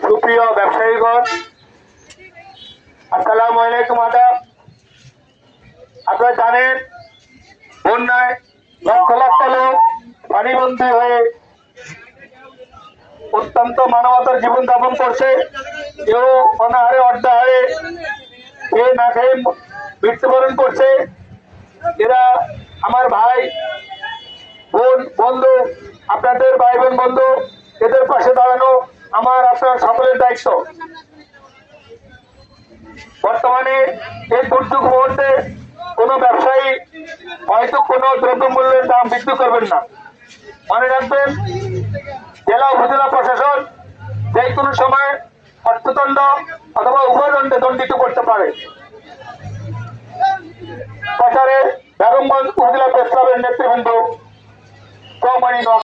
সুপ্রিয় ব্যবসায়ীগণ, আসসালামু আলাইকুম। আদাব। আপনারা জানেন বন্যায় লক্ষ লক্ষ লোক পানিবন্দী হয়ে অত্যন্ত মানবতার জীবন যাপন করছে। কেউ অনাহারে অর্ধাহারে খেয়ে না খেয়ে মৃত্যুবরণ করছে। এরা আমার ভাই বোন বন্ধু, আপনাদের ভাই বোন বন্ধু, এদের পাশে দাঁড়ানো আমার আপনার সকলের দায়িত্ব। বর্তমানে এই দুর্যোগ মুহূর্তে কোন ব্যবসায়ী হয়তো কোনো দ্রব্যমূল্যের দাম বৃদ্ধি করবেন না। মনে রাখবেন, জেলা উপজেলা প্রশাসন যে কোনো সময় অর্থদণ্ড অথবা উভয়দণ্ডে দণ্ডিত করতে পারে। প্রচারে বেগমগঞ্জ উপজেলা প্রেস ক্লাবের নেতৃবৃন্দ